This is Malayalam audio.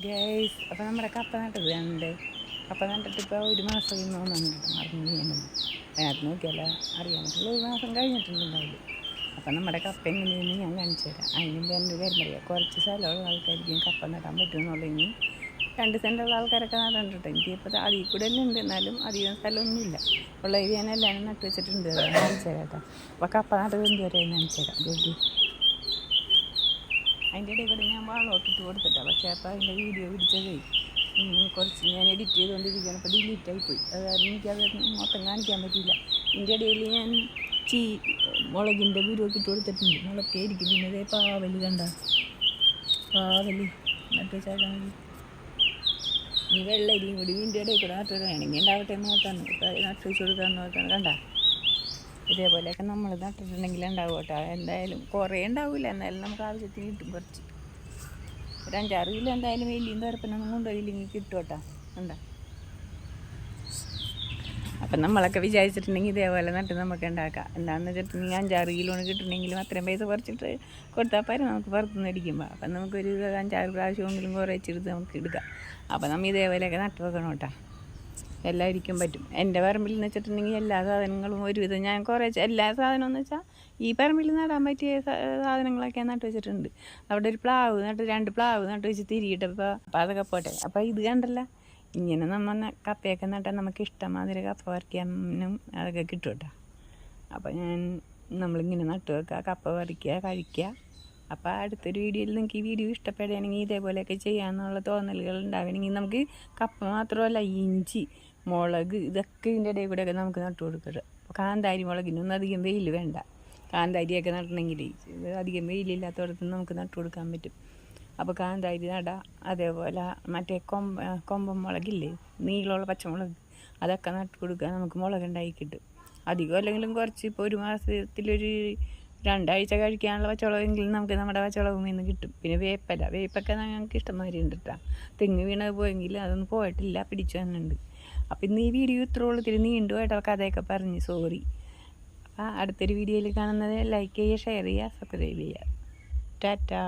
ഗൈസ് അപ്പോൾ നമ്മുടെ കപ്പ നട്ടത് കണ്ടേ. കപ്പ നട്ടിട്ട് ഇപ്പോൾ 1 മാസം തോന്നുന്നുണ്ട്. മറിഞ്ഞ് വീണത് അതിനകത്ത് നോക്കിയാൽ അറിയാൻ പറ്റുള്ളൂ. 1 മാസം കഴിഞ്ഞിട്ടുണ്ടാവില്ല. അപ്പം നമ്മുടെ കപ്പ എങ്ങനെയെന്ന് ഞാൻ കാണിച്ചു തരാം. അതിന് എൻ്റെ പേരെന്നറിയാം, കുറച്ച് സ്ഥലമുള്ള ആൾക്കാർക്കും കപ്പ നടാൻ പറ്റുമെന്നുള്ളതിന് 2 സെൻറ്റുള്ള ആൾക്കാരൊക്കെ നട്ടിട്ടുണ്ട്. എനിക്കിപ്പോൾ അതിൽ കൂടെ എല്ലാം ഉണ്ട്, എന്നാലും അധികം സ്ഥലമൊന്നുമില്ല. ഉള്ള ഏരിയ ഞാൻ എല്ലാവരും നട്ട് വെച്ചിട്ടുണ്ട്. അത് കാണിച്ചു തരാം കേട്ടോ. അപ്പോൾ കപ്പ നട്ടത് എന്തുവരെ കാണിച്ചു തരാം. ജോലി അതിൻ്റെ ഇടയിൽ കൂടെ ഞാൻ വളമൊക്കെ ഇട്ട് കൊടുത്തിട്ടാണ്. പക്ഷേ അപ്പോൾ അതിൻ്റെ വീഡിയോ പിടിച്ചതേ കുറച്ച് ഞാൻ എഡിറ്റ് ചെയ്തുകൊണ്ടിരിക്കുകയാണ്. അപ്പോൾ ഡിലീറ്റ് ആയിപ്പോയി. അത് കാരണം എനിക്കത് മൊത്തം കാണിക്കാൻ പറ്റിയില്ല. ഇതിൻ്റെ ഇടയിൽ ഞാൻ മുളകിൻ്റെ കുരുവൊക്കെ ഇട്ട് കൊടുത്തിട്ടുണ്ട്. മുളകേ ഇരിക്കും. പിന്നെ അതേ പാവല് കണ്ട പാവല് നട്ട് വെച്ചാൽ ഈ വെള്ളരിയും കൂടി ഇതിൻ്റെ ഇടയിൽ കൂടെ നട്ട് വേണമെങ്കിൽ ഉണ്ടാവട്ടെ നോക്കാന്ന്. ഇപ്പോൾ നട്ട് വെച്ച് കൊടുക്കാമെന്ന് നോക്കാണ്. കണ്ട ഇതേപോലെയൊക്കെ നമ്മൾ നട്ടിട്ടുണ്ടെങ്കിൽ ഉണ്ടാവും കേട്ടോ. എന്തായാലും കുറേ ഉണ്ടാവില്ല, എന്നാലും നമുക്ക് ആവശ്യത്തിന് കിട്ടും. കുറച്ച് ഒരു 5-6 കിലോ എന്തായാലും വലിയും തരപ്പനൊന്നും കൊണ്ടുപോയില്ലെങ്കിൽ കിട്ടും കേട്ടോ. എന്താ അപ്പം നമ്മളൊക്കെ വിചാരിച്ചിട്ടുണ്ടെങ്കിൽ ഇതേപോലെ നട്ട് നമുക്ക് ഉണ്ടാക്കാം. എന്താണെന്ന് വെച്ചിട്ടുണ്ടെങ്കിൽ 5-6 കിലോന് കിട്ടണമെങ്കിലും അത്രയും പൈസ കുറച്ചിട്ട് കൊടുത്താൽ പോരെ നമുക്ക് പുറത്തുനിന്ന് അടിക്കുമ്പോൾ. അപ്പം നമുക്കൊരു 5-6 പ്രാവശ്യമെങ്കിലും കുറച്ചെടുത്ത് നമുക്ക് എടുക്കാം. അപ്പം നമ്മൾ ഇതേപോലെയൊക്കെ നട്ട് വെക്കണം കേട്ടോ. എല്ലാവർക്കും പറ്റും. എൻ്റെ പറമ്പിൽ എന്ന് വെച്ചിട്ടുണ്ടെങ്കിൽ എല്ലാ സാധനങ്ങളും ഒരുവിധം ഞാൻ എല്ലാ സാധനവും എന്ന് വെച്ചാൽ ഈ പറമ്പിൽ നടാൻ പറ്റിയ സാധനങ്ങളൊക്കെ നട്ട് വെച്ചിട്ടുണ്ട്. അവിടെ ഒരു പ്ലാവ് നട്ട് 2 പ്ലാവ് നട്ട് വെച്ച് തിരിയിട്ടപ്പോൾ അപ്പോൾ അതൊക്കെ പോട്ടെ. അപ്പോൾ ഇത് കണ്ടല്ല, ഇങ്ങനെ നമ്മൾ കപ്പയൊക്കെ നട്ടാൽ നമുക്ക് ഇഷ്ടമാതിരി കപ്പ പറിക്കാനും അതൊക്കെ കിട്ടും കേട്ടോ. അപ്പോൾ നമ്മളിങ്ങനെ നട്ട് വെക്കുക, കപ്പ പറിക്കുക, കഴിക്കുക. അപ്പോൾ അടുത്തൊരു വീഡിയോയിൽ നിങ്ങൾക്ക് ഈ വീഡിയോ ഇഷ്ടപ്പെടുകയാണെങ്കിൽ ഇതേപോലെയൊക്കെ ചെയ്യാമെന്നുള്ള തോന്നലുകൾ ഉണ്ടാവുകയാണെങ്കിൽ നമുക്ക് കപ്പ മാത്രമല്ല ഇഞ്ചി, മുളക് ഇതൊക്കെ ഇതിൻ്റെ ഇടയിൽ കൂടെയൊക്കെ നമുക്ക് നട്ടു കൊടുക്കുക. കാന്താരി മുളകിനൊന്നും അധികം വെയിൽ വേണ്ട. കാന്താരിയൊക്കെ നടണമെങ്കിൽ ഇത് അധികം വെയിലില്ലാത്തടത്ത് നമുക്ക് നട്ടു കൊടുക്കാൻ പറ്റും. അപ്പോൾ കാന്താരി നടാം. അതേപോലെ മറ്റേ കൊമ്പൻ മുളകില്ലേ, നീളമുള്ള പച്ചമുളക്, അതൊക്കെ നട്ടു കൊടുക്കുക. നമുക്ക് മുളകുണ്ടായി കിട്ടും. അധികം അല്ലെങ്കിലും കുറച്ച് ഇപ്പോൾ 1 മാസത്തിലൊരു 2 ആഴ്ച കഴിക്കാനുള്ള പച്ചമുളകെങ്കിലും നമുക്ക് നമ്മുടെ പച്ചമുളകിൽ നിന്ന് കിട്ടും. പിന്നെ വേപ്പൊക്കെ ഞങ്ങൾക്ക് ഇഷ്ടംമാതിരി ഉണ്ട് കേട്ടോ. തെങ്ങ് വീണത് പോയെങ്കിൽ അതൊന്നും പോയിട്ടില്ല, പിടിച്ചു തന്നുണ്ട്. അപ്പം ഇന്ന് ഈ വീഡിയോ ഇത്രയുള്ളൂ. ഇത്തിരി നീണ്ടുപോയിട്ടോ കഥയൊക്കെ പറഞ്ഞ് സോറി. അപ്പോൾ അടുത്തൊരു വീഡിയോയിൽ കാണുന്നത് ലൈക്ക് ചെയ്യുക, ഷെയർ ചെയ്യുക, സബ്സ്ക്രൈബ് ചെയ്യുക. ടാറ്റാ.